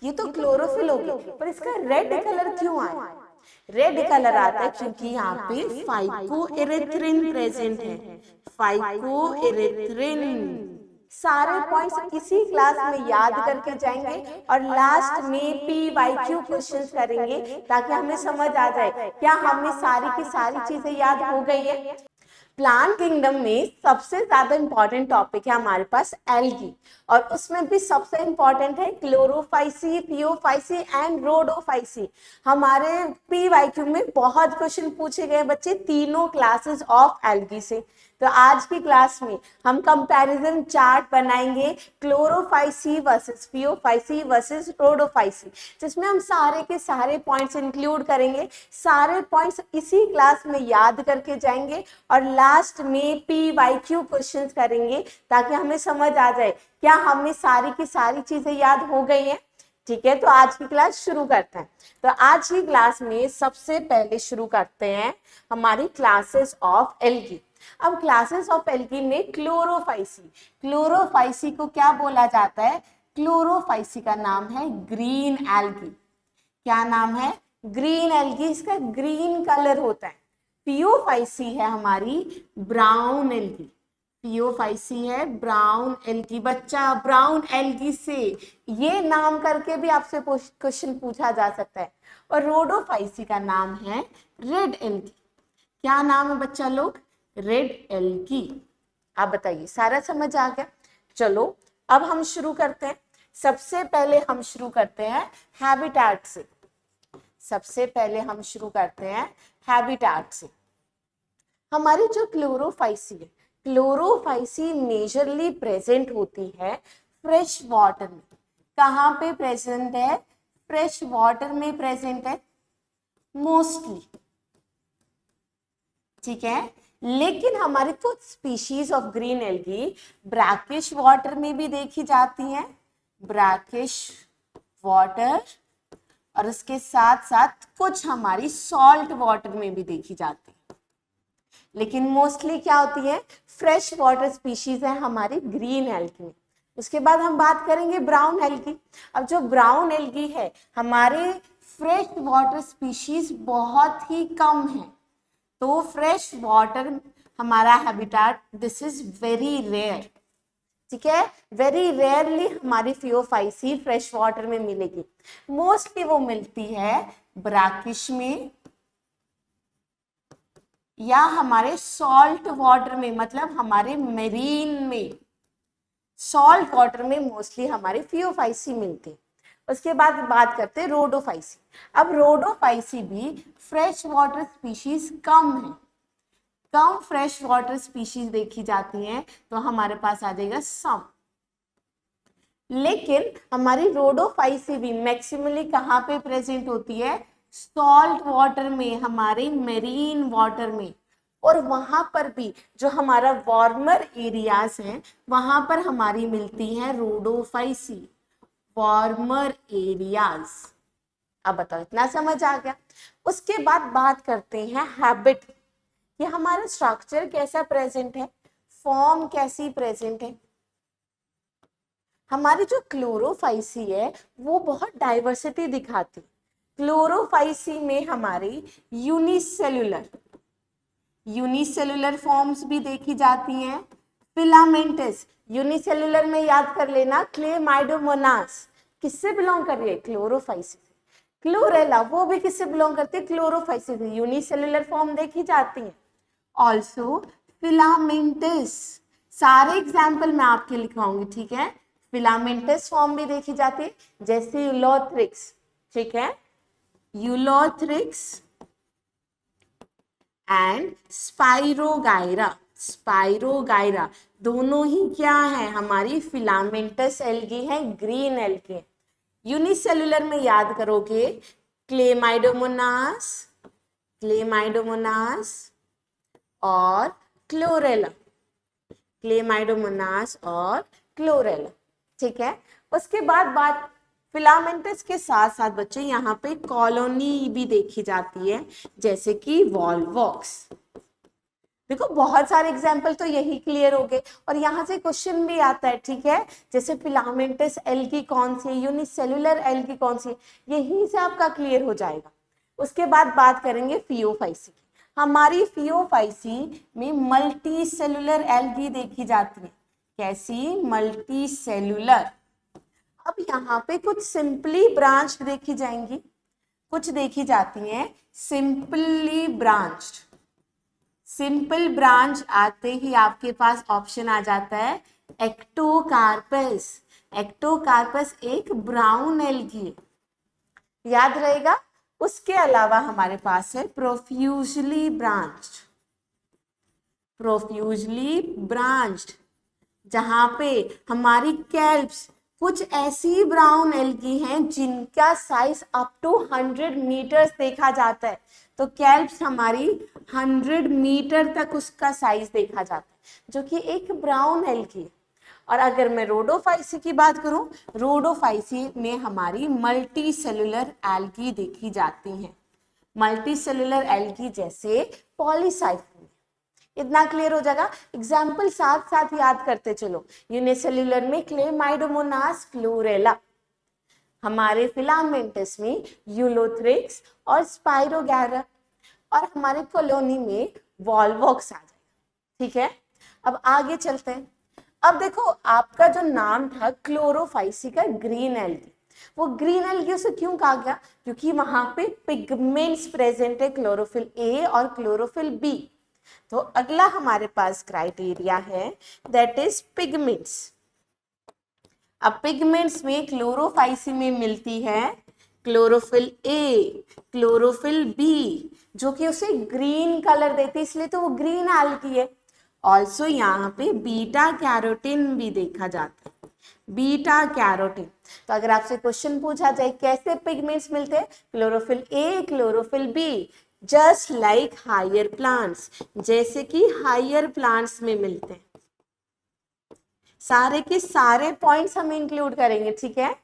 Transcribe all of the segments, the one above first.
ये तो क्लोरोफिल हो गई, पर इसका रेड कलर क्यों आया? रेड कलर आता है क्योंकि यहाँ पे फाइकोएरिथ्रिन प्रेजेंट है। फाइकोएरिथ्रिन। सारे पॉइंट्स इसी क्लास में याद करके जाएंगे और लास्ट में PYQ क्वेश्चंस करेंगे ताकि हमें समझ आ जाए क्या हमें सारी की सारी चीजें याद हो गई है। प्लांट किंगडम में सबसे ज्यादा इंपॉर्टेंट टॉपिक है हमारे पास एल्गी, और उसमें भी सबसे इंपॉर्टेंट है क्लोरोफाइसी, थियोफाइसी एंड रोडोफाइसी। हमारे PYQ में बहुत क्वेश्चन पूछे गए बच्चे तीनों क्लासेस ऑफ एल्गी से। तो आज की क्लास में हम कंपैरिजन चार्ट बनाएंगे क्लोरोफाइसी वर्सेस थियोफाइसी वर्सेस रोडोफाइसी, जिसमें हम सारे के सारे पॉइंट्स इंक्लूड करेंगे। सारे पॉइंट्स इसी क्लास में याद करके जाएंगे और लास्ट में PYQ क्वेश्चंस करेंगे ताकि हमें समझ आ जाए क्या हमें सारी की सारी चीजें याद हो गई हैं। ठीक है, तो आज की क्लास शुरू करते हैं। तो आज की क्लास में सबसे पहले शुरू करते हैं हमारी क्लासेस ऑफ एल्गी। अब क्लासेस ऑफ एल्गी में क्लोरोफाइसी, क्लोरोफाइसी को क्या बोला जाता है? क्लोरोफाइसी का नाम है ग्रीन एल्गी। क्या नाम है? ग्रीन एल्गी, इसका ग्रीन कलर होता है। थियोफाइसी है हमारी ब्राउन एल्गी। थियोफाइसी है ब्राउन एल्गी। बच्चा ब्राउन एल्गी से ये नाम करके भी आपसे क्वेश्चन पूछा जा सकता है। और रोडोफाइसी का नाम है रेड एल्गी। क्या नाम है बच्चा लोग? Red algae. आप बताइए, सारा समझ आ गया? चलो अब हम शुरू करते हैं। सबसे पहले हम शुरू करते हैं हैबिटेट से। सबसे पहले हम शुरू करते हैं हैबिटेट से। हमारी जो क्लोरोफाइसी है, क्लोरोफाइसी मेजरली प्रेजेंट होती है फ्रेश वाटर में। कहाँ पे प्रेजेंट है? फ्रेश वाटर में प्रेजेंट है मोस्टली। ठीक है, लेकिन हमारी कुछ species of green algae brackish water में भी देखी जाती हैं, ब्रैकिश वाटर, और उसके साथ साथ कुछ हमारी सॉल्ट वाटर में भी देखी जाती है। लेकिन मोस्टली क्या होती है? फ्रेश वाटर स्पीशीज है हमारी ग्रीन एल्गी में। उसके बाद हम बात करेंगे ब्राउन एल्गी। अब जो ब्राउन एल्गी है, हमारे फ्रेश वाटर स्पीशीज बहुत ही कम है, तो फ्रेश वाटर हमारा habitat, this is very rare. ठीक है, वेरी रेयरली हमारी थियोफाइसी फ्रेश वाटर में मिलेगी। मोस्टली वो मिलती है ब्रैकिश में या हमारे सॉल्ट वाटर में, मतलब हमारे मेरीन में, सॉल्ट वाटर में मोस्टली हमारी थियोफाइसी मिलती है। उसके बाद बात करते हैं रोडोफाइसी। अब रोडोफाइसी भी फ्रेश वाटर स्पीशीज कम है, कम फ्रेश वाटर स्पीशीज देखी जाती हैं, तो हमारे पास आ जाएगा सम। लेकिन हमारी रोडोफाइसी भी मैक्सिमली कहाँ पे प्रेजेंट होती है? सॉल्ट वाटर में, हमारे मेरीन वाटर में। और वहां पर भी जो हमारा वार्मर एरियाज हैं वहां पर हमारी मिलती है रोडोफाइसी, वार्मर एरियाज। अब बताओ, इतना समझ आ गया? उसके बाद बात करते हैं हैबिट। ये हमारा स्ट्रक्चर कैसा प्रेजेंट है, फॉर्म कैसी प्रेजेंट है। हमारी जो क्लोरोफाइसी है वो बहुत डाइवर्सिटी दिखाती है। क्लोरोफाइसी में हमारी यूनिसेलुलर फॉर्म्स भी देखी जाती हैं। फिलामेंटस, यूनिसेलुलर में याद कर लेना क्लेमाइडोमोनास, किससे बिलोंग कर रही है? क्लोरोफाइसी। क्लोरेला, वो भी किससे बिलोंग करती है? क्लोरोफाइसी से। यूनिसेलुलर फॉर्म देखी जाती है। ऑल्सो फिलामेंटस, सारे एग्जाम्पल मैं आपके लिखवाऊंगी। ठीक है, फिलामेंटस फॉर्म भी देखी जाती है, जैसे यूलोथ्रिक्स। ठीक है, यूलोथ्रिक्स एंड स्पाइरोगाइरा। स्पाइरोगाइरा दोनों ही क्या है? हमारी फिलामेंटस एल्गी है, ग्रीन एल्गी। यूनिसेलुलर में याद करोगे क्लेमाइडोमोनास, क्लेमाइडोमोनास और क्लोरेला, क्लेमाइडोमोनास और क्लोरेला। ठीक है, उसके बाद बात फिलामेंटस के साथ साथ बच्चे यहाँ पे कॉलोनी भी देखी जाती है, जैसे कि वॉलवॉक्स। देखो बहुत सारे एग्जाम्पल तो यही क्लियर हो गए, और यहाँ से क्वेश्चन भी आता है, ठीक है, जैसे फिलामेंटस एल्गी कौन सी, यूनिसेलुलर एल्गी कौन सी, यही से आपका क्लियर हो जाएगा। उसके बाद बात करेंगे फियोफाइसी की। हमारी फियोफाइसी में मल्टी सेलुलर एल्गी देखी जाती है। कैसी? Multi cellular. अब यहाँ पे कुछ सिंपली ब्रांच देखी जाएंगी, कुछ देखी जाती हैं सिंपली ब्रांच्ड। सिंपल ब्रांच आते ही आपके पास ऑप्शन आ जाता है एक्टोकार्पस। एक्टोकार्पस एक ब्राउन एल्गी, याद रहेगा। उसके अलावा हमारे पास है प्रोफ्यूजली ब्रांच्ड। प्रोफ्यूजली ब्रांच्ड जहां पे हमारी कैल्प्स कुछ ऐसी ब्राउन एल्गी हैं जिनका साइज अप टू 100 मीटर्स देखा जाता है। तो कैल्प्स हमारी 100 मीटर तक उसका साइज देखा जाता है, जो कि एक ब्राउन एल्गी है। और अगर मैं रोडोफाइसी की बात करूं, रोडोफाइसी में हमारी मल्टी सेलुलर एल्गी देखी जाती हैं। मल्टी सेलुलर एल्गी जैसे पॉलीसाइफोन। इतना क्लियर हो जाएगा। एग्जाम्पल साथ साथ याद करते चलो। यूनिसेल्युलर में क्लेमाइडोमोनास क्लोरेला, हमारे फिलामेंटस में यूलोथ्रिक्स और स्पाइरोगैरा, और हमारे कॉलोनी में वॉल्वॉक्स आ जाएगा। ठीक है, अब आगे चलते हैं। अब देखो आपका जो नाम था क्लोरोफाइसी का ग्रीन एल्गी, वो ग्रीन एल्गी उसे क्यों कहा गया? क्योंकि वहां पे पिगमेंट्स प्रेजेंट है, क्लोरोफिल ए और क्लोरोफिल बी। तो अगला हमारे पास क्राइटेरिया है दैट इज पिगमेंट्स। अब पिगमेंट्स में क्लोरोफाइसी में मिलती है क्लोरोफिल ए, क्लोरोफिल बी, जो कि उसे ग्रीन कलर देती है, इसलिए तो वो ग्रीन एल्गी है। ऑल्सो यहाँ पे बीटा कैरोटीन भी देखा जाता है, बीटा कैरोटीन। तो अगर आपसे क्वेश्चन पूछा जाए कैसे पिगमेंट्स मिलते हैं, chlorophyll A, chlorophyll B, just like higher plants, जैसे कि हायर प्लांट्स में मिलते हैं। सारे के सारे पॉइंट्स हम इंक्लूड करेंगे, ठीक है।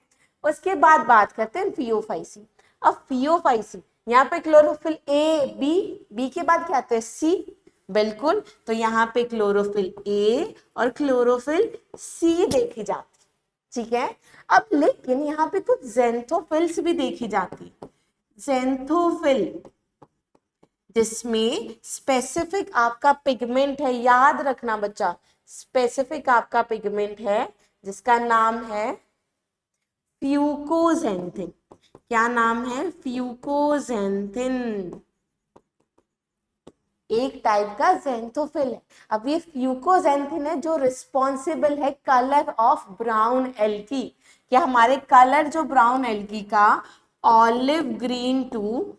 उसके बाद बात करते हैं फियोफाइसी। अब फियोफाइसी यहाँ पे क्लोरोफिल ए, बी, बी के बाद क्या आता है? सी, बिल्कुल। तो यहाँ पे क्लोरोफिल ए और क्लोरोफिल सी देखी जाती, ठीक है। अब लेकिन यहाँ पे कुछ ज़ेंथोफिल्स भी देखी जाती है। ज़ेंथोफिल जिसमें स्पेसिफिक आपका पिगमेंट है, याद रखना बच्चा, स्पेसिफिक आपका पिगमेंट है जिसका नाम है फ्यूकोजेंथिन। क्या नाम है? फ्यूकोजेंथिन। एक टाइप का ज़ेंथोफिल है। अब ये फ्यूकोजेंथिन है जो रिस्पॉन्सिबल है कलर ऑफ ब्राउन एल्गी। क्या हमारे कलर जो ब्राउन एल्गी का olive green to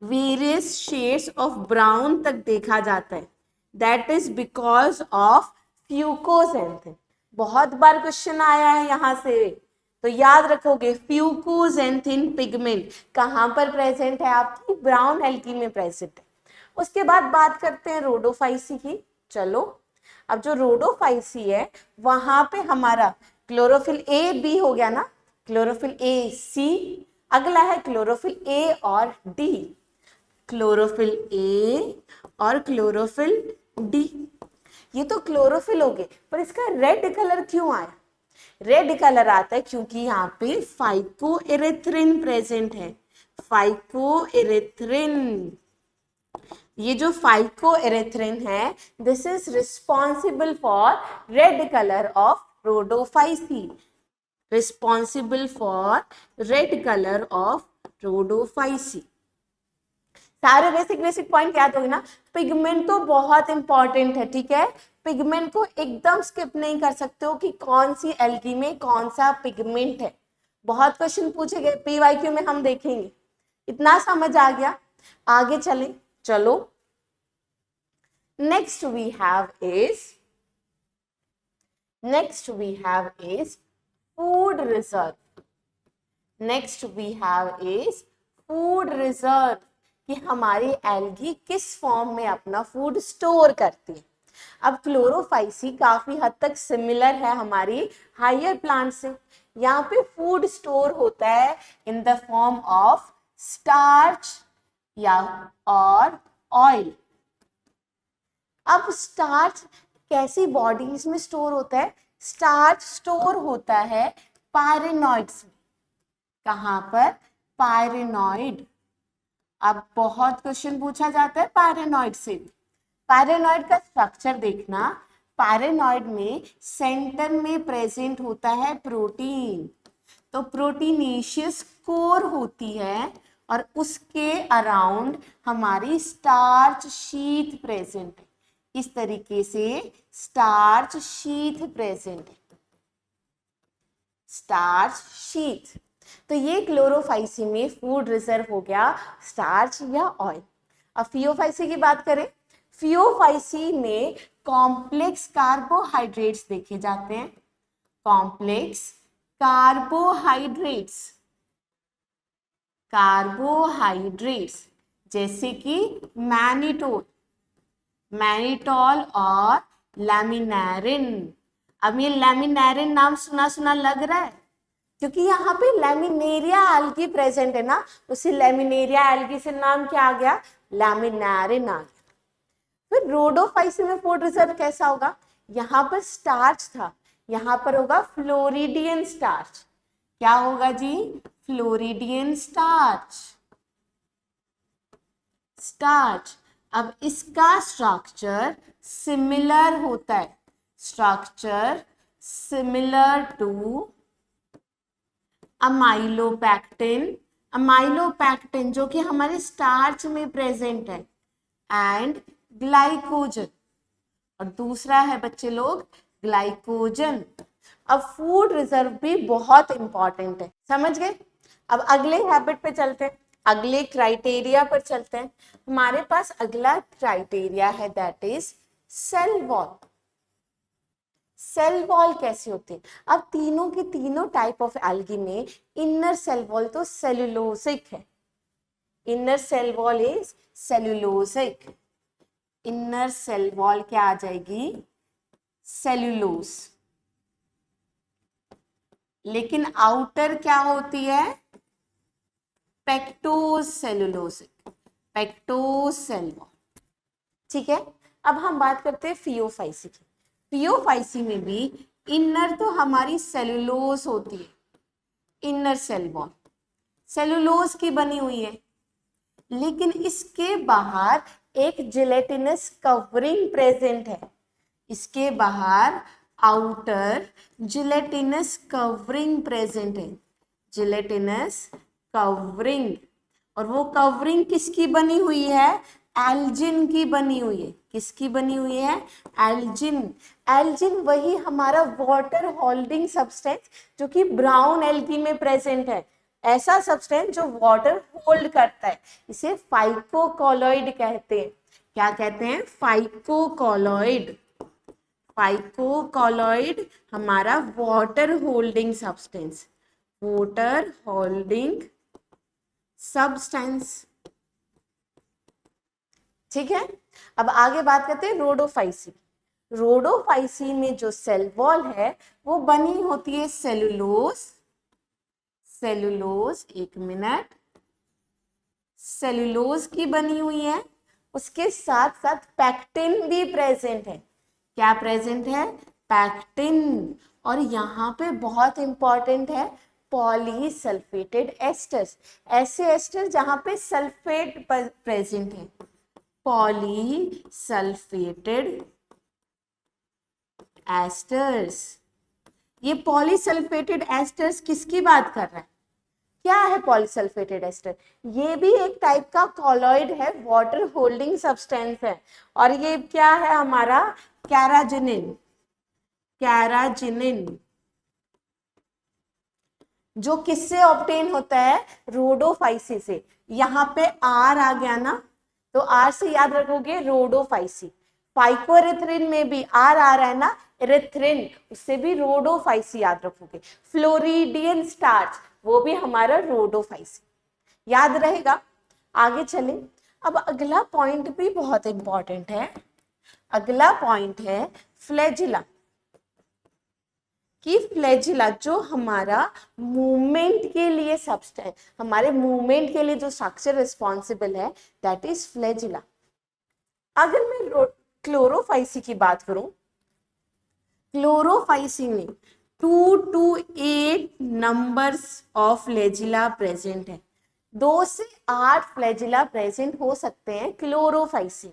various shades of brown तक देखा जाता है, that is because of fucoxanthin. बहुत बार क्वेश्चन आया है यहाँ से, तो याद रखोगे फ्यूकोजेंथिन पिगमेंट कहाँ पर प्रेजेंट है? आपकी ब्राउन एल्गी में प्रेजेंट है। उसके बाद बात करते हैं रोडोफाइसी की। चलो, अब जो रोडोफाइसी है वहां पे हमारा क्लोरोफिल ए, बी हो गया ना, क्लोरोफिल ए, सी, अगला है क्लोरोफिल ए और डी, क्लोरोफिल ए और क्लोरोफिल डी। ये तो क्लोरोफिल हो गए, पर इसका रेड कलर क्यों आया? रेड कलर आता है क्योंकि यहाँ पे फाइकोएरिथ्रिन प्रेजेंट है। फाइकोएरिथ्रिन, ये जो फाइकोएरिथ्रिन है, this is responsible for red colour of Rhodophyceae. Responsible for red colour of Rhodophyceae. सारे बेसिक पॉइंट याद होंगे ना। पिगमेंट तो बहुत इंपॉर्टेंट है, ठीक है। पिगमेंट को एकदम स्किप नहीं कर सकते हो कि कौन सी एल्गी में कौन सा पिगमेंट है। बहुत क्वेश्चन पूछे गए, पीवाईक्यू में हम देखेंगे। इतना समझ आ गया? आगे चले, चलो। Next we have is food reserve. Next we have is food reserve, कि हमारी एल्गी किस फॉर्म में अपना फूड स्टोर करती है। अब क्लोरोफाइसी काफी हद तक सिमिलर है हमारी हायर प्लांट से। यहाँ पे फूड स्टोर होता है in the form of starch या और ऑयल। अब स्टार्च कैसी बॉडीज में स्टोर होता है? स्टार्च स्टोर होता है पायरेनॉइड्स में। कहाँ पर? पायरेनॉइड। अब बहुत क्वेश्चन पूछा जाता है पायरेनॉइड से। पायरेनॉइड का स्ट्रक्चर देखना। पायरेनॉइड में सेंटर में प्रेजेंट होता है प्रोटीन, तो प्रोटीनेशियस कोर होती है और उसके अराउंड हमारी स्टार्च शीथ प्रेजेंट है। इस तरीके से स्टार्च शीथ प्रेजेंट है, स्टार्च शीथ। तो ये क्लोरोफाइसी में फूड रिजर्व हो गया, स्टार्च या ऑयल। अब फियोफाइसी की बात करें, फियोफाइसी में कॉम्प्लेक्स कार्बोहाइड्रेट्स देखे जाते हैं। कॉम्प्लेक्स कार्बोहाइड्रेट्स, कार्बोहाइड्रेट्स जैसे कि मैनिटोल, मैनिटोल और लैमिनेरिन। अब ये लैमिनेरिन नाम सुना सुना लग रहा है, क्योंकि यहाँ पे लैमिनेरिया एल्गी प्रेजेंट है ना, उसी लैमिनेरिया एल्गी से नाम क्या आ गया? लैमिनेरिन आ गया। फिर रोडोफाइसी में फूड रिजर्व कैसा होगा? यहाँ पर स्टार्च था, यहाँ पर होगा फ्लोरिडियन स्टार्च। क्या होगा जी? Floridean starch, starch. अब इसका स्ट्रक्चर सिमिलर होता है, structure similar to amylopectin, amylopectin जो कि हमारे स्टार्च में प्रेजेंट है, एंड ग्लाइकोजन। और दूसरा है बच्चे लोग ग्लाइकोजन। अब फूड रिजर्व भी बहुत इंपॉर्टेंट है, समझ गए? अब अगले हैबिट पे चलते हैं, अगले क्राइटेरिया पर चलते हैं। हमारे पास अगला क्राइटेरिया है, that is cell wall. Cell wall कैसी होती है? अब तीनों के तीनों टाइप ऑफ एल्गी में इनर सेल वॉल तो सेलुलोसिक है, inner cell wall is cellulosic. Inner cell wall क्या आ जाएगी? सेलुलोज। लेकिन आउटर क्या होती है? Pectose cellulosic, pectose cell wall. ठीक है, अब हम बात करते हैं फियोफाइसी की। फियोफाइसी में भी इनर तो हमारी सेलुलोज होती है, इनर सेल वॉल सेलुलोज की बनी हुई है, लेकिन इसके बाहर एक जिलेटिनस कवरिंग प्रेजेंट है। इसके बाहर आउटर जिलेटिनस कवरिंग प्रेजेंट है, जिलेटिनस कवरिंग। और वो कवरिंग किसकी बनी हुई है? एल्जिन की बनी हुई है। किसकी बनी हुई है? एल्जिन। एल्जिन वही हमारा वाटर होल्डिंग सब्सटेंस जो कि ब्राउन एल्गी में प्रेजेंट है, ऐसा सब्सटेंस जो वाटर होल्ड करता है, इसे फाइकोकॉलॉइड कहते हैं। क्या कहते हैं? फाइकोकॉलॉइड। फाइकोकॉलॉइड हमारा water holding substance, water holding substance. ठीक है, अब आगे बात करते हैं रोडोफाइसी। रोडोफाइसी में जो सेल वॉल है वो बनी होती है सेलुलोज, सेलुलोज, एक मिनट, सेलुलोज की बनी हुई है। उसके साथ साथ पैक्टिन भी प्रेजेंट है। क्या प्रेजेंट है? पैक्टिन। और यहाँ पे बहुत इंपॉर्टेंट है पॉलीसल्फेटेड एस्टर्स, ऐसे एस्टर जहां पे सल्फेट प्रेजेंट है, पॉलीसल्फेटेड एस्टर्स। ये पॉलीसल्फेटेड एस्टर्स किसकी बात कर रहा है? क्या है पॉलीसल्फेटेड एस्टर? ये भी एक टाइप का कॉलॉइड है, वाटर होल्डिंग सब्सटेंस है। और ये क्या है हमारा? कैराजिनिन, कैराजिनिन, जो किससे ऑब्टेन होता है? रोडोफाइसी से। यहाँ पे आर आ गया ना, तो आर से याद रखोगे रोडोफाइसी। फाइकोरेथ्रिन में भी आर आ रहा है ना, एरेथ्रिन, उससे भी रोडोफाइसी याद रखोगे। फ्लोरिडियन स्टार्च वो भी हमारा रोडोफाइसी, याद रहेगा। आगे चले, अब अगला पॉइंट भी बहुत इंपॉर्टेंट है। अगला पॉइंट है फ्लैजिला, कि फ्लैजिला जो हमारा मूवमेंट के लिए सब्सटेंस, हमारे मूवमेंट के लिए जो स्ट्रक्चर रिस्पॉन्सिबल है, दैट इज फ्लैजिला। अगर मैं क्लोरोफाइसी की बात करूं, क्लोरोफाइसी में 2 to 8 numbers of flagella present है। 2 से 8 फ्लैजिला प्रेजेंट हो सकते हैं क्लोरोफाइसी।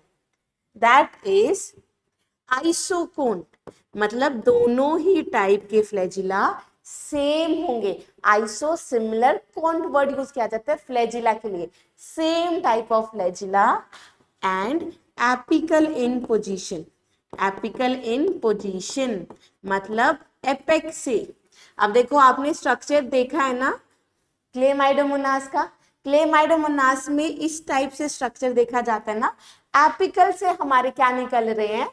दैट इज आइसोकोन, मतलब दोनों ही टाइप के फ्लैजिला सेम होंगे। आइसो सिमिलर, कोंट वर्ड यूज किया जाता है फ्लैजिला के लिए। Same type of flagella and apical in position. Apical in position मतलब एपेक्स से। अब देखो आपने स्ट्रक्चर देखा है ना क्लेमाइडोमोनास का। क्लेमाइडोमोनास में इस टाइप से स्ट्रक्चर देखा जाता है ना। एपिकल से हमारे क्या निकल रहे हैं,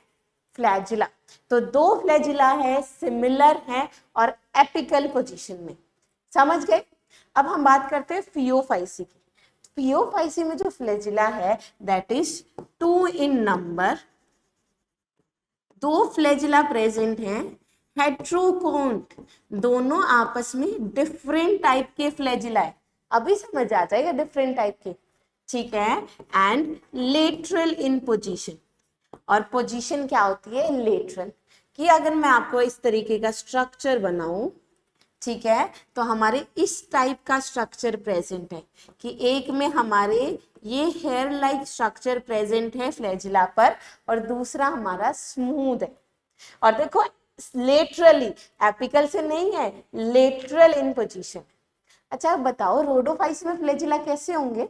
फ्लैजिला। तो 2 फ्लैजिला है, सिमिलर है और एपिकल पोजीशन में। समझ गए। अब हम बात करते हैं फियोफाइसी की। फियोफाइसी में जो फ्लैजिला है that is 2 in number. 2 flagella present हैं, हेट्रोकोन्ट, दोनों आपस में डिफरेंट टाइप के फ्लैजिला है। अभी समझ आ जाएगा डिफरेंट टाइप के, ठीक है। एंड लेटरल इन पोजीशन, और पोजीशन क्या होती है, लेटरल। कि अगर मैं आपको इस तरीके का स्ट्रक्चर बनाऊं, ठीक है, तो हमारे इस टाइप का स्ट्रक्चर प्रेजेंट है कि एक में हमारे ये हेयर लाइक स्ट्रक्चर प्रेजेंट है फ्लैजिला पर, और दूसरा हमारा स्मूथ है। और देखो लेटरली, एपिकल से नहीं है, लेटरल इन पोजीशन। अच्छा बताओ रोडोफाइसी में फ्लैजिला कैसे होंगे।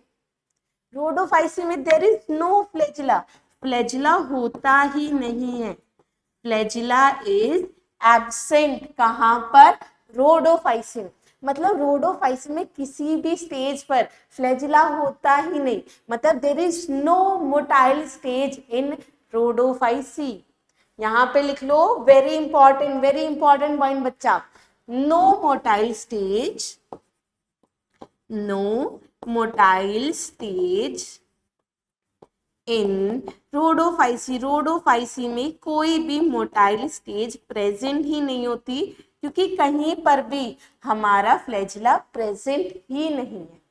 रोडोफाइसी में there is no flagella, flagella होता ही नहीं है। फ्लैजिला इज एब्सेंट, कहां पर, रोडोफाइसी में। मतलब रोडोफाइसी में किसी भी स्टेज पर फ्लैजिला होता ही नहीं, मतलब there is no motile stage in Rhodophyceae. यहां पे लिख लो, वेरी इंपॉर्टेंट पॉइंट बच्चा, no motile stage, no motile stage in Rhodophyceae. Rhodophyceae में कोई भी मोटाइल स्टेज प्रेजेंट ही नहीं होती, क्योंकि कहीं पर भी हमारा फ्लैजिला प्रेजेंट ही नहीं है।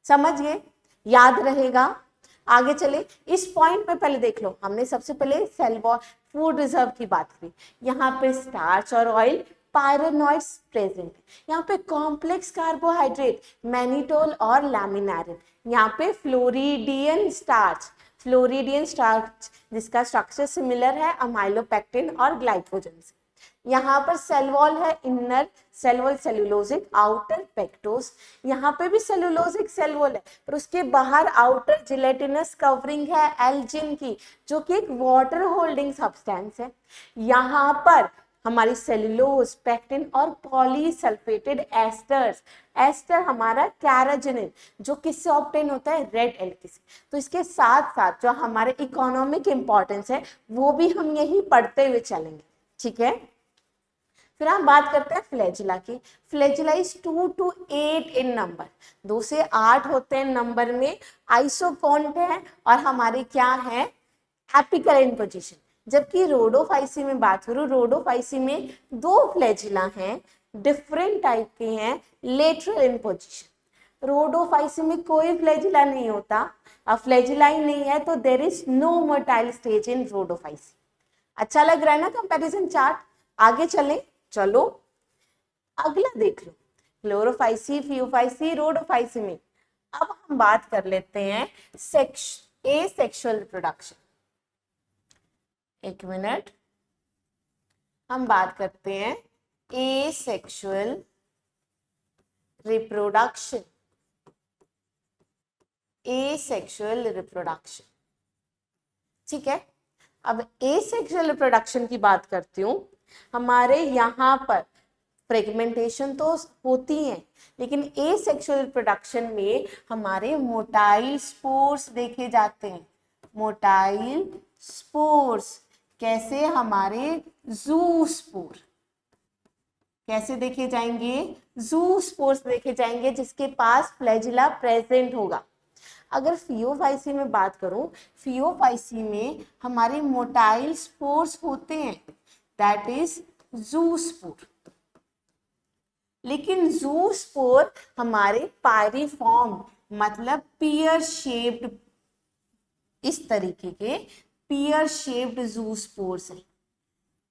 समझ गए, याद रहेगा। आगे चले, इस पॉइंट पे पहले देख लो, हमने सबसे पहले सेल वॉल फूड रिजर्व की बात करी। यहाँ पे स्टार्च और ऑयल पायरोनॉइड्स प्रेजेंट, यहाँ पे कॉम्प्लेक्स कार्बोहाइड्रेट मैनिटोल और लैमिनारिन, यहाँ पे फ्लोरिडियन स्टार्च, फ्लोरिडियन स्टार्च जिसका स्ट्रक्चर सिमिलर है अमाइलोपेक्टिन और ग्लाइकोजन से। यहाँ पर सेल वॉल है inner cell wall cellulosic, outer pectose. यहाँ पे भी सेलुलोजिक सेल वॉल है, पर उसके बाहर आउटर जिलेटिनस कवरिंग है एल्जिन की, जो कि एक वाटर होल्डिंग सब्सटेंस है। यहाँ पर हमारी सेलुलोज, पेक्टिन और पॉलीसल्फेटेड एस्टर्स। एस्टर हमारा कैराजिनिन, जो किससे ऑब्टेन होता है, रेड एल्गी से। तो इसके साथ साथ जो हमारे इकोनॉमिक इंपॉर्टेंस है वो भी हम यही पढ़ते हुए चलेंगे, ठीक है। फिर हम बात करते हैं फ्लैजिला की। Flagella is 2 to 8 in number, 2 से 8 होते हैं नंबर में, आइसोकोन्ट है और हमारे क्या है, एपिकल इन पोजीशन। जबकि रोडोफाइसी में बात करूं, रोडोफाइसी में 2 फ्लैजिला हैं, डिफरेंट टाइप के हैं, लेटरल इन पोजीशन। रोडोफाइसी में कोई फ्लैजिला नहीं होता, अब फ्लैजिला ही नहीं है तो there is no motile stage in rhodophyceae. अच्छा लग रहा है ना कंपैरिजन चार्ट। आगे चले, चलो अगला देख लो, क्लोरोफाइसी, फियोफाइसी, रोडोफाइसी में। अब हम बात कर लेते हैं एसेक्सुअल रिप्रोडक्शन। एक मिनट, हम बात करते हैं एसेक्सुअल रिप्रोडक्शन। एसेक्सुअल रिप्रोडक्शन, ठीक है। अब एसेक्सुअल रिप्रोडक्शन की बात करती हूं। हमारे यहाँ पर फ्रेगमेंटेशन तो होती है, लेकिन एसेक्सुअल रिप्रोडक्शन में हमारे मोटाइल स्पोर्स देखे जाते हैं। मोटाइल स्पोर्स कैसे, हमारे जू स्पोर कैसे देखे जाएंगे, जू स्पोर्स देखे जाएंगे जिसके पास फ्लैजिला प्रेजेंट होगा। अगर फियोफाइसी में बात करूं, फियोफाइसी में हमारे मोटाइल स्पोर्स होते हैं, दैट इज जू स्पोर। लेकिन जू स्पोर हमारे पायरिफॉर्म, मतलब पियर शेप्ड इस तरीके के पियर शेप्ड जूस्पोर्स है,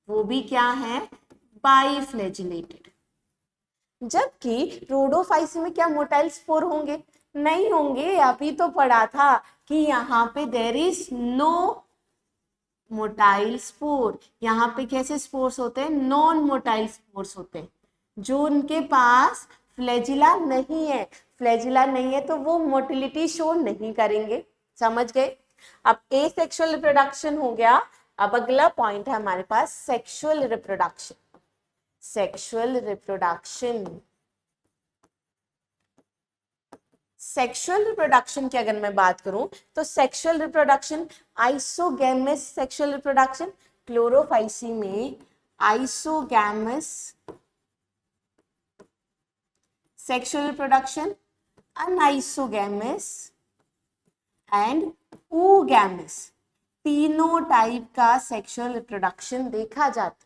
वो भी क्या है, बाइफ्लैजिलेटेड। जबकि रोडोफाइसी में क्या मोटाइल स्पोर होंगे, नहीं होंगे। अभी तो पढ़ा था कि यहाँ पे there is no motile spore. यहाँ पे कैसे स्पोर्स होते हैं, नॉन मोटाइल स्पोर्स होते हैं, जो उनके पास फ्लैजिला नहीं है। फ्लैजिला नहीं है तो वो मोटिलिटी शो नहीं करेंगे, समझ गए। अब ए सेक्सुअल रिप्रोडक्शन हो गया। अब अगला पॉइंट है हमारे पास sexual reproduction. Sexual reproduction, sexual reproduction की अगर मैं बात करूं तो sexual reproduction, isogamous sexual reproduction, Chlorophyceae में isogamous sexual reproduction, anisogamous and oogamous, तीनों टाइप का सेक्सुअल रिप्रोडक्शन देखा जाता है।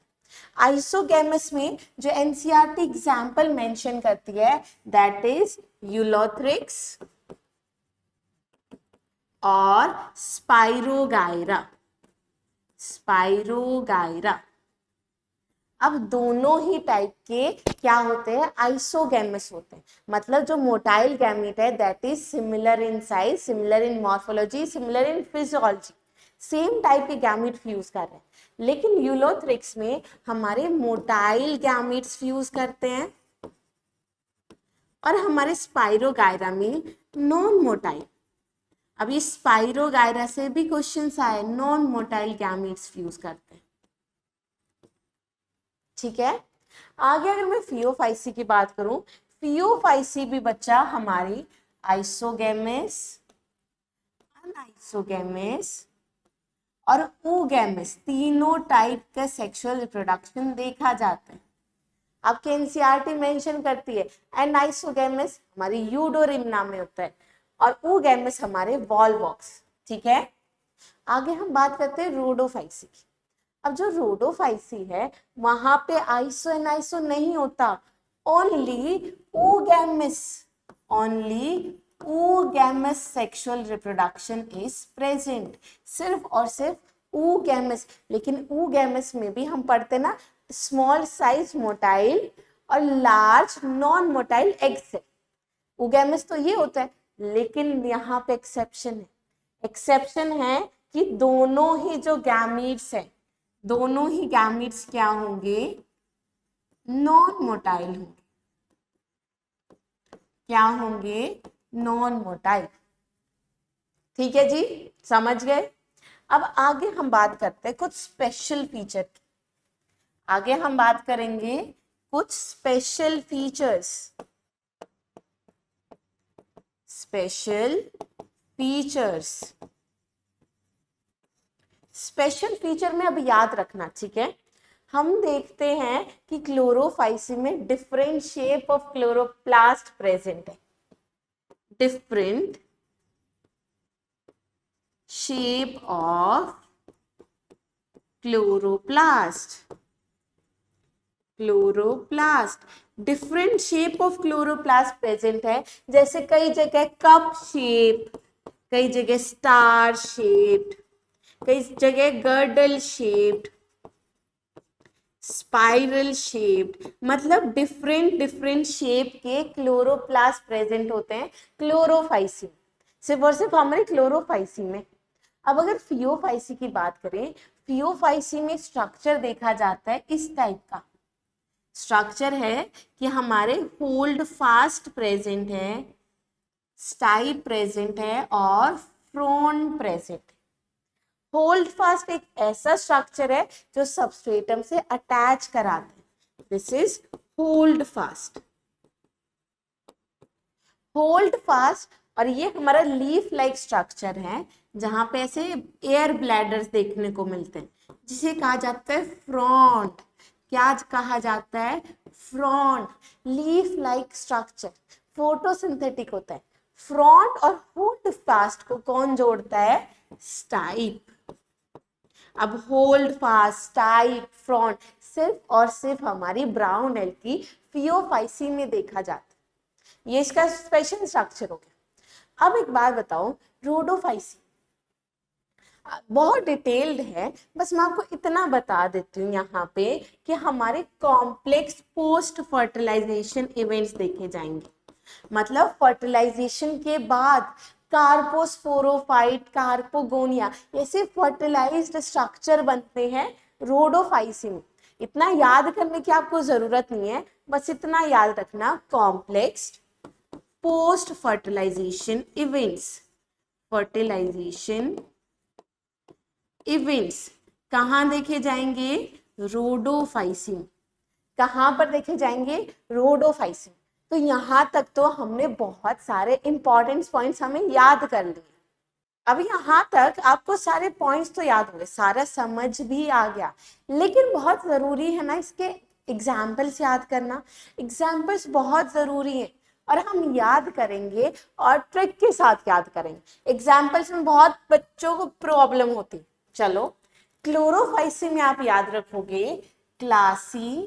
आइसोगैमस में जो एनसीईआरटी एग्जाम्पल मेंशन करती है दैट इज यूलोथ्रिक्स और स्पाइरोगायरा। स्पाइरोगायरा, अब दोनों ही टाइप के क्या होते हैं, आइसोगैमस होते हैं। मतलब जो मोटाइल गैमीट है that is similar in size, similar in morphology, similar in physiology, same type के गैमीट फ्यूज कर रहे हैं। लेकिन यूलोथ्रिक्स में हमारे मोटाइल गैमीट्स फ्यूज करते हैं और हमारे स्पाइरोगायरा में नॉन मोटाइल। अब ये स्पाइरोगायरा से भी क्वेश्चंस आए, नॉन मोटाइल गैमीट्स फ्यूज करते हैं, ठीक है। आगे अगर मैं फियोफाइसी की बात करूं, फियोफाइसी भी बच्चा हमारी आइसोगैमस, अनआइसोगैमस और oogamous, तीनों टाइप का सेक्सुअल रिप्रोडक्शन देखा जाता है। आपके एनसीईआरटी मेंशन करती है एनाइसोगैमस हमारी यूडोरिम्ना में होता है और oogamous हमारे वॉल्वॉक्स, ठीक है। आगे हम बात करते हैं रोडोफाइसी की। अब जो रोडोफाइसी है वहां पे आइसो एनाइसो नहीं होता, only oogamous, only oogamous sexual reproduction is present, सिर्फ और सिर्फ oogamous। लेकिन oogamous में भी हम पढ़ते ना स्मॉल साइज मोटाइल और large non motile egg cell. oogamous तो ये होता है, लेकिन यहाँ पे एक्सेप्शन है। एक्सेप्शन है कि दोनों ही जो गैमीट्स हैं, दोनों ही गैमीट्स क्या होंगे, नॉन मोटाइल होंगे। क्या होंगे, नॉन मोटाइल, ठीक है जी, समझ गए। अब आगे हम बात करते हैं कुछ स्पेशल फीचर की। आगे हम बात करेंगे कुछ special features. Special features, special feature में अब याद रखना, ठीक है। हम देखते हैं कि क्लोरोफाइसी में different shape of chloroplast present है, different shape of chloroplast, chloroplast, different shape of chloroplast present है। जैसे कई जगह कप शेप, कई जगह स्टार शेप्ड, कई जगह गर्डल शेप्ड, स्पाइरल शेप्ड, मतलब डिफरेंट डिफरेंट शेप के क्लोरोप्लास्ट प्रेजेंट होते हैं क्लोरोफाइसी, सिर्फ और सिर्फ हमारे क्लोरोफाइसी में। अब अगर फियोफाइसी की बात करें, फियोफाइसी में स्ट्रक्चर देखा जाता है इस टाइप का स्ट्रक्चर है कि हमारे होल्ड फास्ट प्रेजेंट है, स्टाइप प्रेजेंट है और फ्रोन प्रेजेंट है। होल्ड फास्ट एक ऐसा स्ट्रक्चर है जो सबस्ट्रेटम से अटैच कराते हैं, this is hold fast. Hold fast, और ये हमारा लीफ लाइक स्ट्रक्चर है जहां पे ऐसे एयर ब्लैडर्स देखने को मिलते हैं, जिसे कहा जाता है फ्रॉन्ट। क्या कहा जाता है, front. Leaf like structure photosynthetic होता है। फ्रॉन्ट और होल्ड फास्ट को कौन जोड़ता है, स्टाइप। अब होल्ड फास्ट, स्टाइप, फ्रॉन्ट सिर्फ और सिर्फ हमारी ब्राउन एल्गी फियोफाइसी में देखा जाता है। ये इसका स्पेशल स्ट्रक्चर हो गया। अब एक बात बताओ, रोडोफाइसी, बहुत डिटेल्ड है, बस मैं आपको इतना बता देती हूँ यहाँ पे कि हमारे कॉम्प्लेक्स पोस्ट फर्टिलाइजेशन इवेंट्स देखे जाएंगे। मतलब फर्टिलाइजेशन के बाद कार्पोस्पोरोफाइट, कार्पोगोनिया, ऐसे फर्टिलाइज्ड स्ट्रक्चर बनते हैं रोडोफाइसी में। इतना याद करने की आपको जरूरत नहीं है, बस इतना याद रखना, complex post fertilization events, fertilization events कहाँ देखे जाएंगे? रोडोफाइसी में। कहाँ पर देखे जाएंगे? रोडोफाइसी में। तो यहाँ तक तो हमने बहुत सारे इंपॉर्टेंट पॉइंट्स हमें याद कर लिए। अब यहाँ तक आपको सारे पॉइंट्स तो याद हो गए, सारा समझ भी आ गया, लेकिन बहुत जरूरी है ना इसके एग्जाम्पल्स याद करना। एग्जाम्पल्स बहुत जरूरी है और हम याद करेंगे और ट्रिक के साथ याद करेंगे। एग्जाम्पल्स में बहुत बच्चों को प्रॉब्लम होती। चलो, क्लोरोफाइसी में आप याद रखोगे क्लासी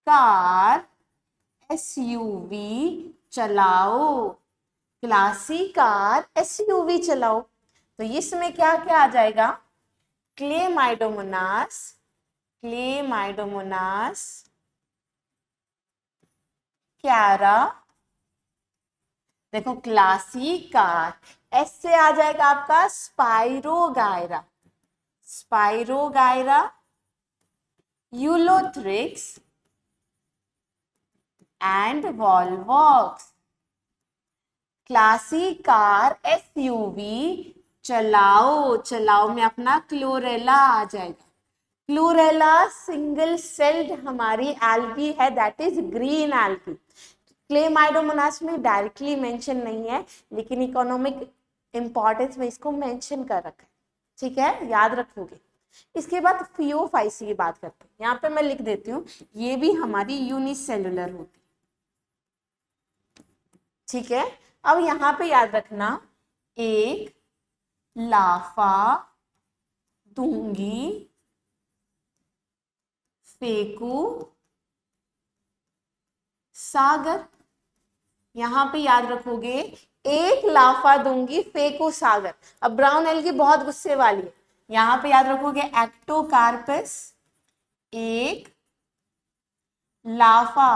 कार एसयूवी चलाओ, क्लासी कार एसयूवी चलाओ। तो इसमें क्या क्या आ जाएगा? क्लेमाइडोमोनास, क्लेमाइडोमोनास क्यारा, देखो क्लासी कार, एस से आ जाएगा आपका spirogyra, spirogyra, Ulothrix and Volvox. Classy car SUV चलाओ, चलाओ में अपना क्लोरेला आ जाएगा। क्लोरेला सिंगल सेल्ड हमारी एल्गी है, that is green algae. Chlamydomonas में डायरेक्टली मेंशन नहीं है, लेकिन इकोनॉमिक इंपॉर्टेंस में इसको मेंशन कर रखा है, ठीक है, याद रखोगे। इसके बाद फियोफाइसी की बात करते हैं। यहाँ पे मैं लिख देती हूँ, ये भी हमारी यूनिसेलुलर होती है, ठीक है। अब यहाँ पे याद रखना, एक लाफा दूंगी फेंकू सागर। यहाँ पे याद रखोगे, एक लाफा दूंगी फेंकू सागर। अब ब्राउन एल्गी बहुत गुस्से वाली है, यहाँ पे याद रखोगे एक्टोकार्पस, एक लाफा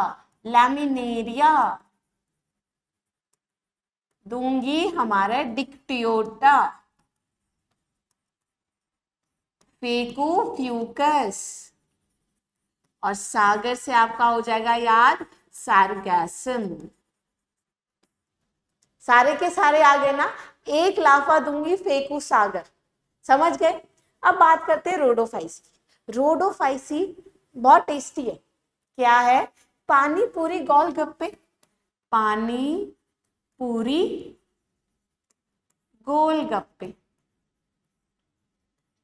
लैमिनेरिया दूंगी हमारा डिक्टियोटा, फेकू फ्यूकस, और सागर से आपका हो जाएगा याद सार्गैसम। सारे के सारे आ गए ना, एक लाफा दूंगी फेकू सागर, समझ गए। अब बात करते हैं रोडोफाइसी। रोडोफाइसी बहुत टेस्टी है। क्या है? पानी पूरी गोलगप्पे, पानी पूरी गोलगप्पे,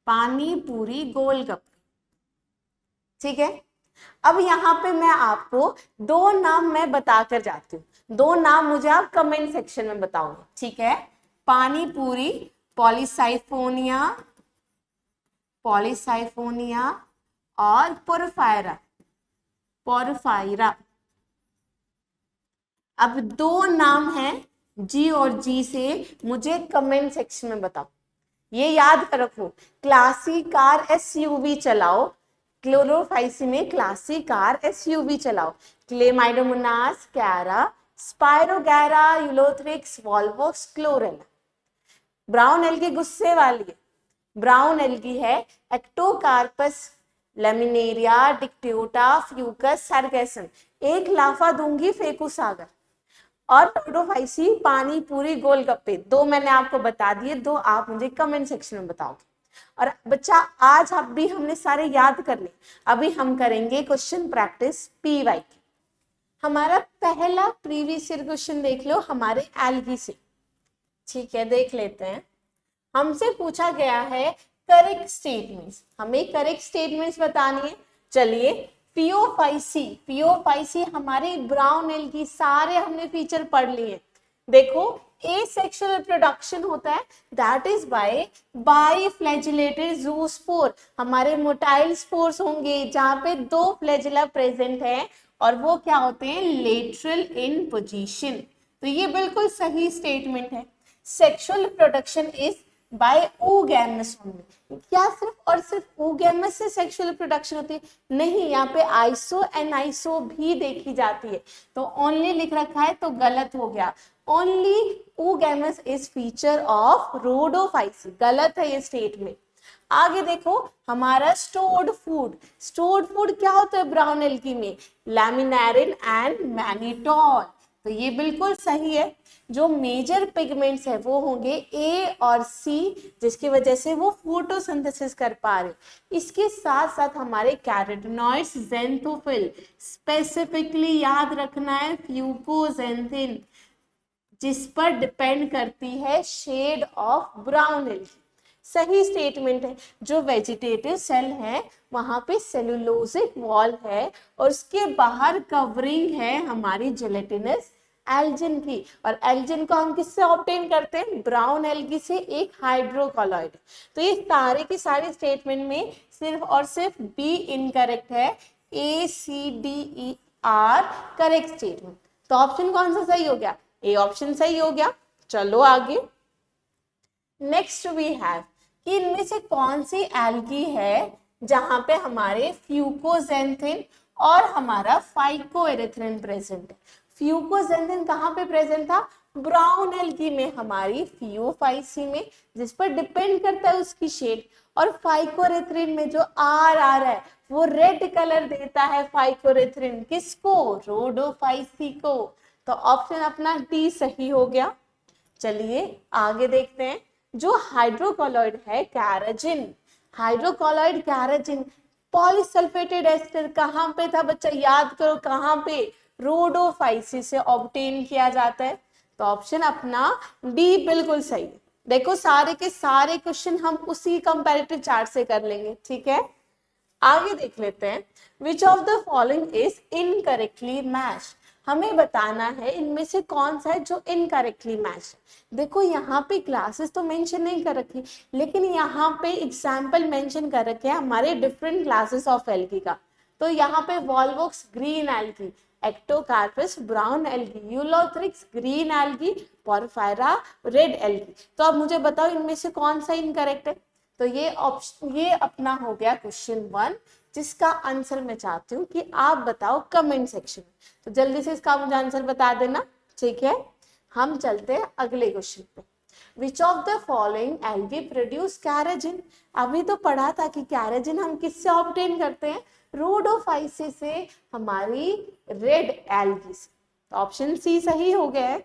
पानी पूरी गोलगप्पे, ठीक है। अब यहाँ पे मैं आपको दो नाम मैं बताकर जाती हूँ, दो नाम मुझे आप कमेंट सेक्शन में बताओगे, ठीक है। पानी पूरी, पॉलीसाइफोनिया, पॉलीसाइफोनिया और पोरफायरा, पोरफायरा। अब दो नाम हैं जी और जी से, मुझे कमेंट सेक्शन में बताओ। ये याद रखो, क्लासी कार एसयूवी चलाओ, क्लोरोफाइसी में क्लासी कार एसयूवी चलाओ। Chlamydomonas Chara, Spirogyra, Ulothrix, Volvox, Chlorella. Brown algae गुस्से वाली है, ब्राउन एल्गी है Ectocarpus, Laminaria, Dictyota, Fucus, Sargassum. एक लाफा दूंगी फेकू सागर। और रोडोफाइसी पानी पूरी गोलगप्पे। दो मैंने आपको बता दिए, दो आप मुझे कमेंट सेक्शन में बताओगे। और बच्चा आज आप भी हमने सारे याद कर लिए। अभी हम करेंगे क्वेश्चन प्रैक्टिस पीवाई की। हमारा पहला प्रीवियस ईयर क्वेश्चन देख लो हमारे एल्गी से, ठीक है, देख लेते हैं। हमसे पूछा गया है करेक्ट स्टेटमेंट्स, हमें करेक्ट स्टेटमेंट्स बतानी है। चलिए, फियोफाइसी, फियोफाइसी हमारे ब्राउन एल्गी सारे हमने फीचर पढ़ लिए। देखो, एसेक्सुअल रिप्रोडक्शन होता है, दैट इज बाय बाइफ्लैजिलेटेड ज़ूस्पोर। हमारे मोटाइल स्पोर्स होंगे जहां पे दो फ्लैजिला प्रेजेंट है और वो क्या होते हैं? लेटरल इन पोजीशन। तो ये बिल्कुल सही स्टेटमेंट है। Sexual reproduction is by oogamous only. क्या सिर्फ और सिर्फ oogamous से सेक्सुअल रिप्रोडक्शन होती है? नहीं, यहाँ पे आइसो एनाइसो भी देखी जाती है। तो ओनली लिख रखा है तो गलत हो गया। Only oogamous is feature of rhodophyceae, गलत है ये स्टेटमेंट। आगे देखो हमारा स्टोर्ड फूड। स्टोर्ड फूड क्या होता है ब्राउन एल्गी में? लैमिनारिन एंड मैनिटोल। तो ये बिल्कुल सही है। जो मेजर पिगमेंट्स है वो होंगे ए और सी, जिसकी वजह से वो फोटोसिंथेसिस कर पा रहे। इसके साथ साथ हमारे कैरोटीनॉइड्स, ज़ेंथोफिल, स्पेसिफिकली याद रखना है फ्यूकोजेंथिन, जिस पर डिपेंड करती है शेड ऑफ ब्राउन एल्गी। सही स्टेटमेंट है। जो वेजिटेटिव सेल है वहां पे सेलुलोजिक वॉल है और उसके बाहर कवरिंग है हमारी जेलेटिनस एल्जिन की। और एल्जिन को हम किससे ऑब्टेन करते हैं? ब्राउन एल्गी से, एक हाइड्रोकोलॉइड। तो ये सारे के सारे स्टेटमेंट में सिर्फ और सिर्फ बी इनकरेक्ट है, A C D E are correct statement. तो ऑप्शन कौन सा सही हो गया? ए ऑप्शन सही हो गया। चलो आगे नेक्स्ट वी हैव कि इनमें से कौन सी एल्गी है जहां पे हमारे फ्यूकोजेंथिन और हमारा फाइकोएरिथ्रिन प्रेजेंट है। फ्यूकोजेंथिन कहाँ पे प्रेजेंट था? ब्राउन एल्गी में, हमारी फियोफाइसी में, जिस पर डिपेंड करता है उसकी शेड। और फाइकोएरिथ्रिन में जो आर आ रहा है वो रेड कलर देता है फाइकोएरिथ्रिन किसको? रोडोफाइसी को। तो ऑप्शन अपना डी सही हो गया। चलिए आगे देखते हैं। जो हाइड्रोकोलॉइड है कैराजिन, हाइड्रोकोलॉइड कैराजिन पॉलीसल्फेटेड एस्टर कहाँ पे था बच्चा? याद करो कहाँ पे? रोडोफाइसी से ऑब्टेन किया जाता है। तो ऑप्शन अपना डी बिल्कुल सही है। देखो सारे के सारे क्वेश्चन हम उसी कंपैरेटिव चार्ट से कर लेंगे, ठीक है। आगे देख लेते हैं। Which of the following is incorrectly matched. हमें बताना है इनमें से कौन सा है जो इनकरेक्टली मैच। देखो यहाँ पे क्लासेस तो मेंशन नहीं कर रखी, लेकिन यहाँ पे एग्जाम्पल मेंशन कर रखे हैं हमारे डिफरेंट क्लासेस ऑफ एल्गी का। तो यहाँ पे Volvox green algae, Ectocarpus brown algae, Ulothrix green algae, Porphyra red algae. तो अब मुझे बताओ इनमें से कौन सा इनकरेक्ट है। तो ये ऑप्शन, ये अपना हो गया क्वेश्चन 1, जिसका आंसर मैं चाहती हूँ कि आप बताओ कमेंट सेक्शन में। तो जल्दी से इसका मुझे आंसर बता देना, ठीक है। हम चलते हैं अगले क्वेश्चन पे। Which of the following algae produce carrageen. अभी तो पढ़ा था कि कैराजिन हम किससे ऑब्टेन करते हैं? रोडोफाइसी से, हमारी रेड एल्गी से। तो ऑप्शन सी सही हो गया है।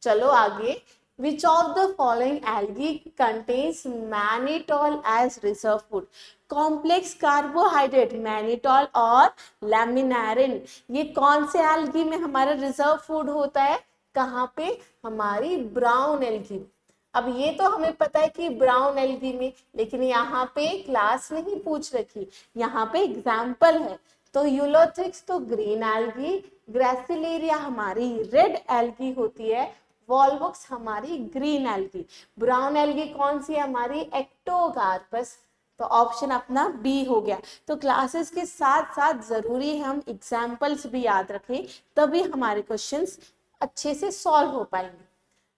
चलो आगे। Which of the following algae contains mannitol as reserve food? Complex carbohydrate mannitol और लैमिनारिन, ये कौन से एल्गी में हमारा रिजर्व फूड होता है? कहाँ पे? हमारी ब्राउन एल्गी में। अब ये तो हमें पता है कि ब्राउन एल्गी में, लेकिन यहाँ पे क्लास नहीं पूछ रखी, यहाँ पे एग्जाम्पल है। तो यूलोथ्रिक्स तो ग्रीन एल्गी, ग्रेसिलेरिया हमारी रेड एल्गी होती है, वॉल्वोक्स हमारी ग्रीन एल्गी, ब्राउन एल्गी कौन सी है? हमारी एक्टोकार्पस। तो ऑप्शन अपना बी हो गया। तो क्लासेस के साथ साथ जरूरी है हम एग्जाम्पल्स भी याद रखें, तभी हमारे क्वेश्चंस अच्छे से सॉल्व हो पाएंगे।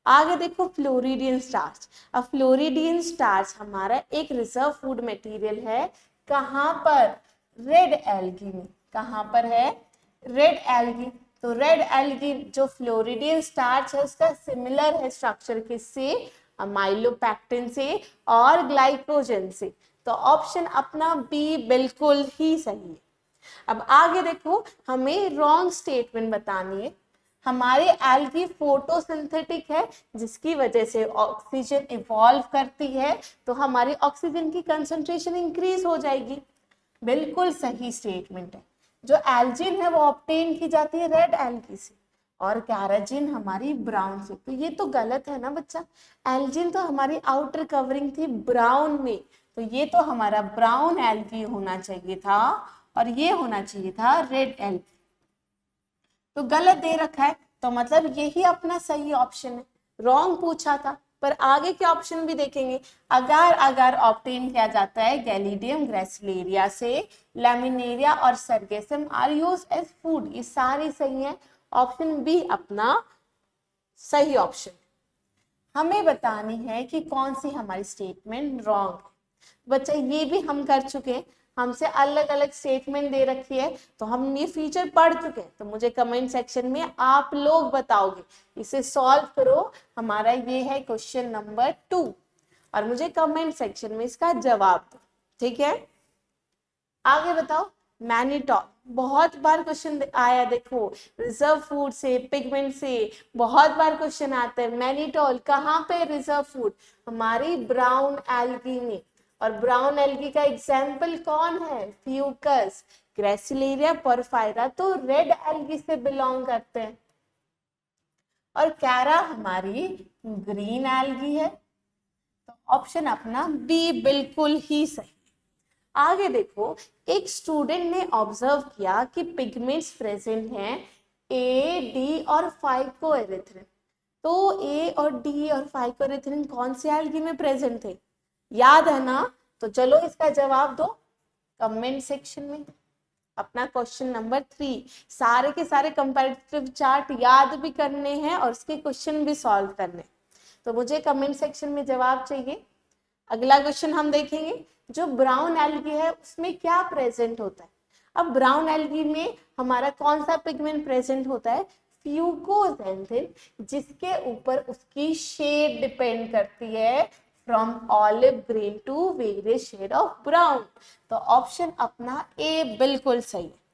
आगे देखो फ्लोरिडियन स्टार्च। अब फ्लोरिडियन स्टार्च हमारा एक रिजर्व फूड मटेरियल है, कहाँ पर? रेड एल्गी में। कहाँ पर है? Red algae. तो रेड एल्गी जो फ्लोरिडियन स्टार्च है उसका सिमिलर है स्ट्रक्चर किससे? अमाइलोपैक्टिन से और ग्लाइकोजन से। तो ऑप्शन अपना बी बिल्कुल ही सही है। अब आगे देखो, हमें रॉन्ग स्टेटमेंट बतानी है। हमारे एल्गी फोटोसिंथेटिक है, जिसकी वजह से ऑक्सीजन इवॉल्व करती है, तो हमारी ऑक्सीजन की कंसंट्रेशन इंक्रीज हो जाएगी। बिल्कुल सही स्टेटमेंट है। जो एल्जिन है वो ऑब्टेन की जाती है रेड एल्गी से और कैराजिन हमारी ब्राउन से। तो ये तो गलत है ना बच्चा, एल्जिन तो हमारी आउटर कवरिंग थी ब्राउन में, तो ये तो हमारा ब्राउन एल्गी होना चाहिए था और ये होना चाहिए था रेड एल्गी। तो गलत दे रखा है, तो मतलब यही अपना सही ऑप्शन है। रॉन्ग पूछा था, पर आगे के ऑप्शन भी देखेंगे। अगर ऑब्टेन किया जाता है गैलिडियम ग्रेसिलेरिया से, लैमिनेरिया और सरगेसम आर यूज्ड एज फूड, ये सारी सही है। ऑप्शन बी अपना सही ऑप्शन। हमें बतानी है कि कौन सी हमारी स्टेटमेंट रॉन्ग है। बच्चा ये भी हम कर चुके हैं, हमसे अलग अलग स्टेटमेंट दे रखी है तो हम ये फीचर पढ़ चुके हैं, तो मुझे कमेंट सेक्शन में आप लोग बताओगे, इसे सॉल्व करो। हमारा ये है क्वेश्चन नंबर 2 और मुझे कमेंट सेक्शन में इसका जवाब दो, ठीक है। आगे बताओ, मैनिटॉल बहुत बार क्वेश्चन आया, देखो रिजर्व फूड से, पिगमेंट से बहुत बार क्वेश्चन आता है। मैनिटॉल कहाँ पे रिजर्व फूड? हमारी ब्राउन एल्गी में, और ब्राउन एल्गी का एग्जाम्पल कौन है? फ्यूकस, ग्रेसिलेरिया, पोरफायरा तो रेड एल्गी से बिलोंग करते हैं, और कैरा हमारी ग्रीन एल्गी है, तो ऑप्शन अपना बी बिल्कुल ही सही। आगे देखो, एक स्टूडेंट ने ऑब्जर्व किया कि पिगमेंट्स प्रेजेंट हैं ए, डी और फाइकोएरिथ्रिन। तो ए और डी और फाइकोएरिथ्रिन कौन सी एल्गी में प्रेजेंट थे? याद है ना? तो चलो इसका जवाब दो कमेंट सेक्शन में। अपना क्वेश्चन नंबर 3, सारे के सारे कंपैरेटिव चार्ट याद भी करने हैं और उसके क्वेश्चन भी सॉल्व करने, तो मुझे कमेंट सेक्शन में जवाब चाहिए। अगला क्वेश्चन हम देखेंगे, जो ब्राउन एल्गी है उसमें क्या प्रेजेंट होता है? अब ब्राउन एल्गी में हमारा कौन सा पिगमेंट प्रेजेंट होता है? फ्यूकोजेंथिन, जिसके ऊपर उसकी शेड डिपेंड करती है from olive green to various shade of brown, तो ऑप्शन अपना ए बिल्कुल सही है।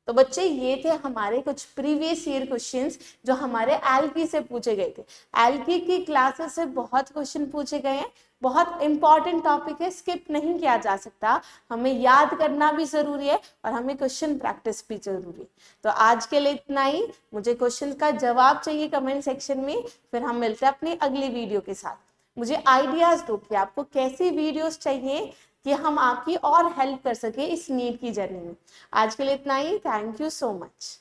तो बच्चे ये थे हमारे कुछ प्रीवियस ईयर क्वेश्चंस जो हमारे एल्गी से पूछे गए थे। एल्गी की क्लासेस से बहुत क्वेश्चन पूछे गए हैं, बहुत इंपॉर्टेंट टॉपिक है, स्किप नहीं किया जा सकता, हमें याद करना भी जरूरी है और हमें क्वेश्चन प्रैक्टिस भी जरूरी है। तो आज के लिए इतना ही, मुझे क्वेश्चन का जवाब चाहिए कमेंट सेक्शन में, फिर हम मिलते हैं अपनी अगली वीडियो के साथ। मुझे आइडियाज दो कि आपको कैसी वीडियोस चाहिए कि हम आपकी और हेल्प कर सके इस नीट की जर्नी में। आज के लिए इतना ही, थैंक यू सो मच।